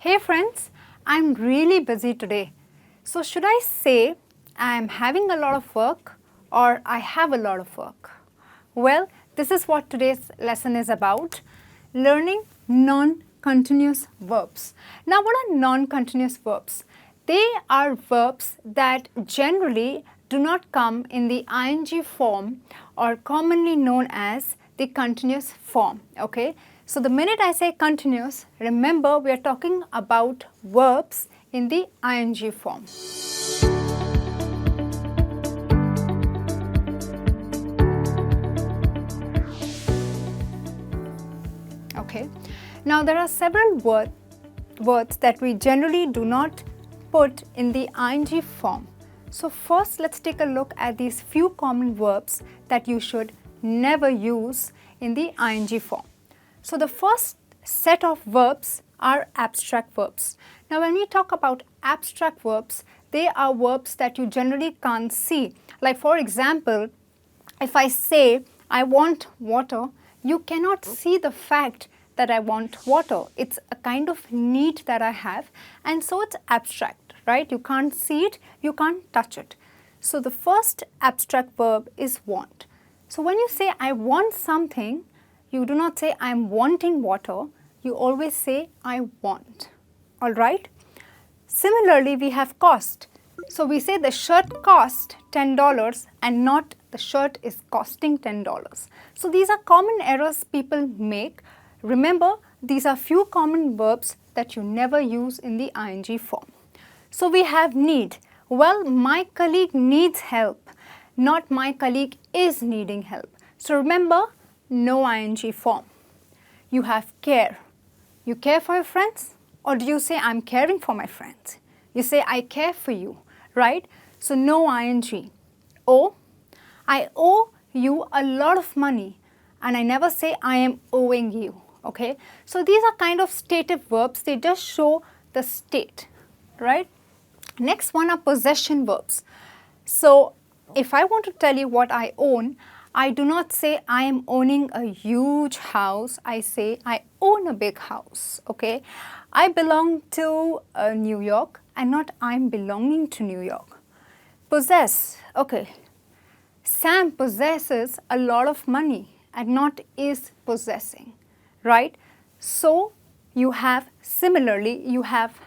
Hey friends, I'm really busy today. So should I say I'm having a lot of work or I have a lot of work? Well, this is what today's lesson is about, learning non-continuous verbs. Now what are non-continuous verbs? They are verbs that generally do not come in the ing form or commonly known as the continuous form, okay? So the minute I say continuous, remember we are talking about verbs in the ing form. Okay. Now there are several words that we generally do not put in the ing form. So first let's take a look at these few common verbs that you should never use in the ing form. So the first set of verbs are abstract verbs. Now when we talk about abstract verbs, they are verbs that you generally can't see. Like for example, if I say I want water, you cannot see the fact that I want water. It's a kind of need that I have, and so it's abstract, right? You can't see it, you can't touch it. So the first abstract verb is want. So when you say I want something, you do not say I'm wanting water, you always say I want, all right? Similarly, we have cost. So we say the shirt cost $10 and not the shirt is costing $10. So these are common errors people make. Remember, these are few common verbs that you never use in the ing form. So we have need. Well, my colleague needs help, not my colleague is needing help. So remember, no ing form. You have care. You care for your friends? Or do you say I'm caring for my friends? You say I care for you, right? So no ing. Owe. I owe you a lot of money and I never say I am owing you, okay? So these are kind of stative verbs. They just show the state, right? Next one are possession verbs. So if I want to tell you what I own, I do not say I am owning a huge house, I say I own a big house, okay? I belong to New York and not I'm belonging to New York. Possess, okay. Sam possesses a lot of money and not is possessing, right? So you have, similarly, you have.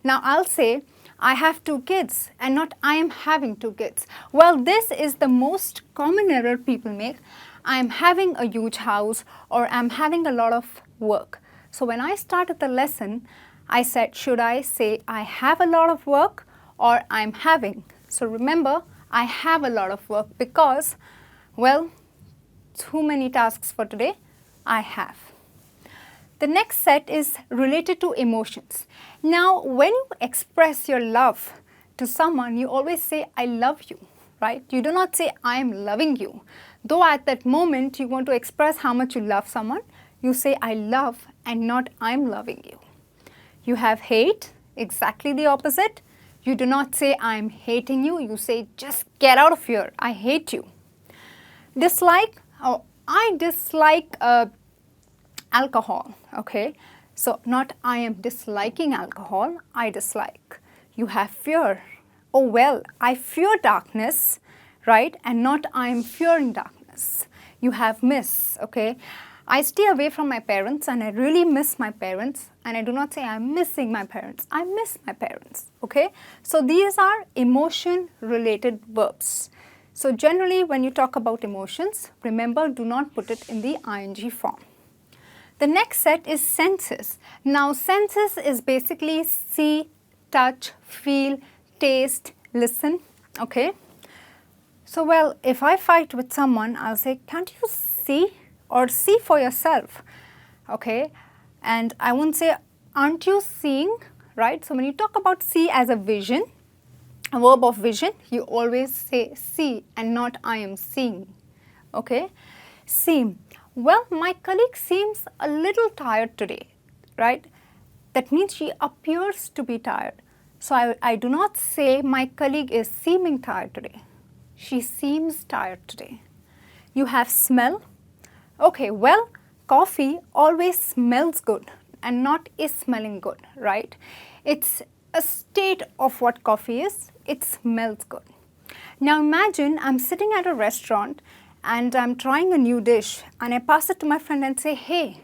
Now I'll say, I have 2 kids and not I am having 2 kids. Well, this is the most common error people make. I am having a huge house or I'm having a lot of work. So when I started the lesson, I said, should I say I have a lot of work or I'm having? So remember, I have a lot of work because, well, too many tasks for today, I have. The next set is related to emotions. Now, when you express your love to someone, you always say, I love you, right? You do not say, I am loving you. Though at that moment, you want to express how much you love someone, you say, I love and not I'm loving you. You have hate, exactly the opposite. You do not say, I'm hating you. You say, just get out of here. I hate you. Dislike, oh, I dislike alcohol, okay? So not I am disliking alcohol, I dislike. You have fear. Oh well, I fear darkness, right? And not I am fearing darkness. You have miss, okay? I stay away from my parents and I really miss my parents, and I do not say I'm missing my parents, I miss my parents, okay? So these are emotion related verbs. So generally when you talk about emotions, remember, do not put it in the ing form. The next set is senses. Now senses is basically see, touch, feel, taste, listen, okay? So well, if I fight with someone, I'll say, can't you see or see for yourself, okay? And I won't say, aren't you seeing, right? So when you talk about see as a vision, a verb of vision, you always say see and not I am seeing, okay? See. Well, my colleague seems a little tired today, right? That means she appears to be tired. So I do not say my colleague is seeming tired today. She seems tired today. You have smell. Okay, well, coffee always smells good. and not is smelling good, right? It's a state of what coffee is. It smells good. Now imagine I'm sitting at a restaurant and I'm trying a new dish and I pass it to my friend and say, hey,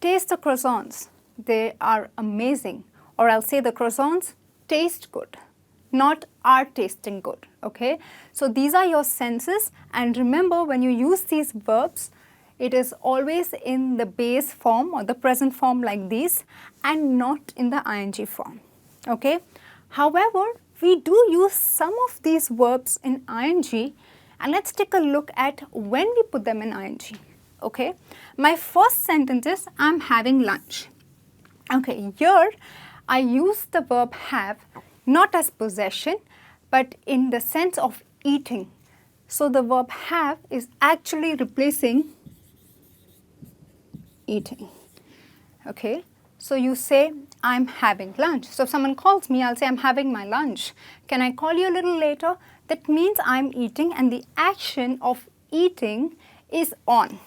taste the croissants. They are amazing. Or I'll say the croissants taste good, not are tasting good, okay? So these are your senses, and remember when you use these verbs, it is always in the base form or the present form like these and not in the ing form, okay? However, we do use some of these verbs in ing, and let's take a look at when we put them in ing, okay? My first sentence is, I'm having lunch. Okay, here I use the verb have not as possession, but in the sense of eating. So the verb have is actually replacing eating. Okay, so you say, I'm having lunch. So if someone calls me, I'll say, I'm having my lunch. Can I call you a little later? That means I'm eating, and the action of eating is on.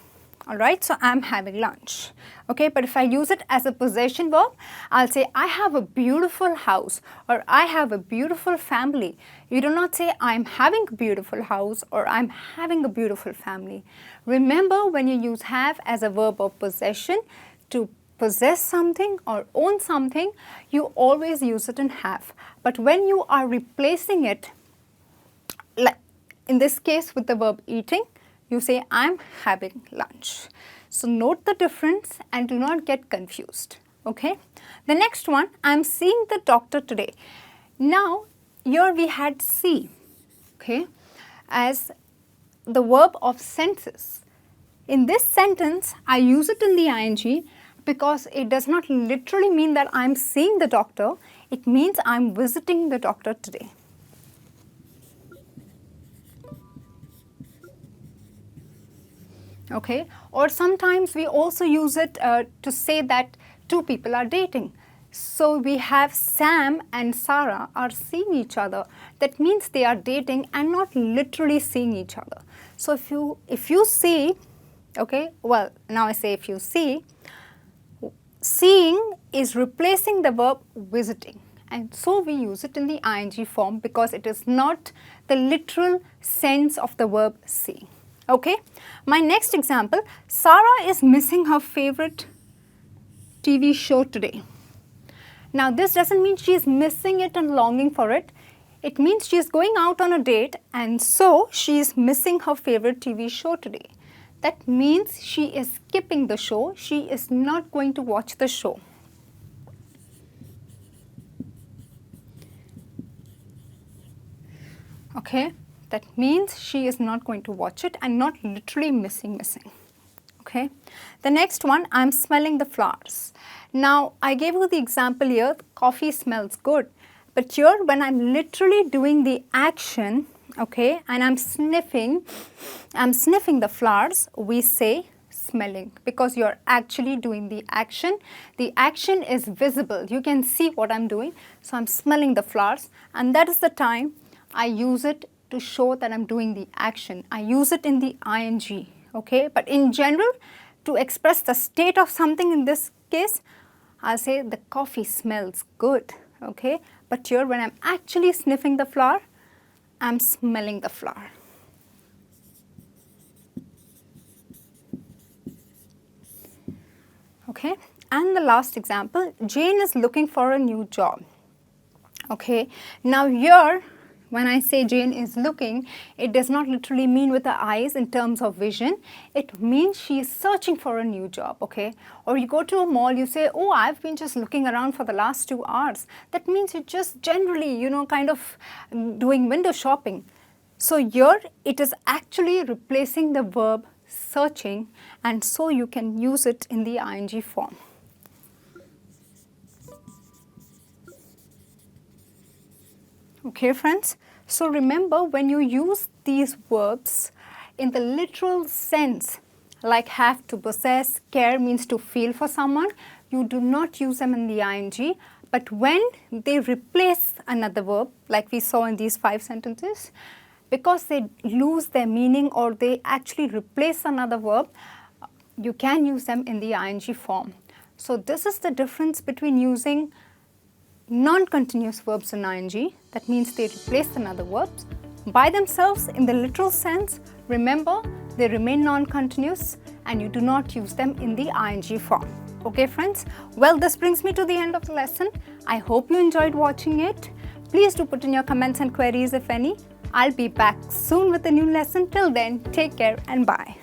Alright, so I'm having lunch. Okay, but if I use it as a possession verb, I'll say, I have a beautiful house, or I have a beautiful family. You do not say, I'm having a beautiful house, or I'm having a beautiful family. Remember, when you use have as a verb of possession, to possess something or own something, you always use it in have. But when you are replacing it, like in this case with the verb eating, you say, I'm having lunch. So note the difference and do not get confused, okay? The next one, I'm seeing the doctor today. Now, here we had see, okay, as the verb of senses. In this sentence, I use it in the ing because it does not literally mean that I'm seeing the doctor. It means I'm visiting the doctor today. Okay, or sometimes we also use it to say that two people are dating. So we have Sam and Sarah are seeing each other. That means they are dating and not literally seeing each other. So if you see, okay, well, now I say if you see, seeing is replacing the verb visiting. And so we use it in the ing form because it is not the literal sense of the verb see. Okay, my next example, Sarah is missing her favorite TV show today. Now this doesn't mean she is missing it and longing for it. It means she is going out on a date and so she is missing her favorite TV show today. That means she is skipping the show. She is not going to watch the show. Okay. That means she is not going to watch it and not literally missing. Okay. The next one, I'm smelling the flowers. Now, I gave you the example here, coffee smells good. But here, when I'm literally doing the action, okay, and I'm sniffing the flowers, we say smelling because you're actually doing the action. The action is visible. You can see what I'm doing. So I'm smelling the flowers, and that is the time I use it to show that I'm doing the action. I use it in the ing, okay? But in general, to express the state of something in this case, I'll say the coffee smells good, okay? But here when I'm actually sniffing the flower, I'm smelling the flower. Okay, and the last example, Jane is looking for a new job. Okay, now here, when I say Jane is looking, it does not literally mean with the eyes in terms of vision. It means she is searching for a new job, okay? Or you go to a mall, you say, oh, I've been just looking around for the last 2 hours. That means you're just generally, you know, kind of doing window shopping. So here, it is actually replacing the verb searching, and so you can use it in the ing form. Okay, friends, so remember when you use these verbs in the literal sense, like have to possess, care means to feel for someone, you do not use them in the ing, but when they replace another verb, like we saw in these 5 sentences, because they lose their meaning or they actually replace another verb, you can use them in the ing form. So this is the difference between using non-continuous verbs in ing, that means they replace another verbs, by themselves in the literal sense. Remember, they remain non-continuous and you do not use them in the ing form. Okay friends, well, this brings me to the end of the lesson. I hope you enjoyed watching it. Please do put in your comments and queries if any. I'll be back soon with a new lesson. Till then, take care and bye.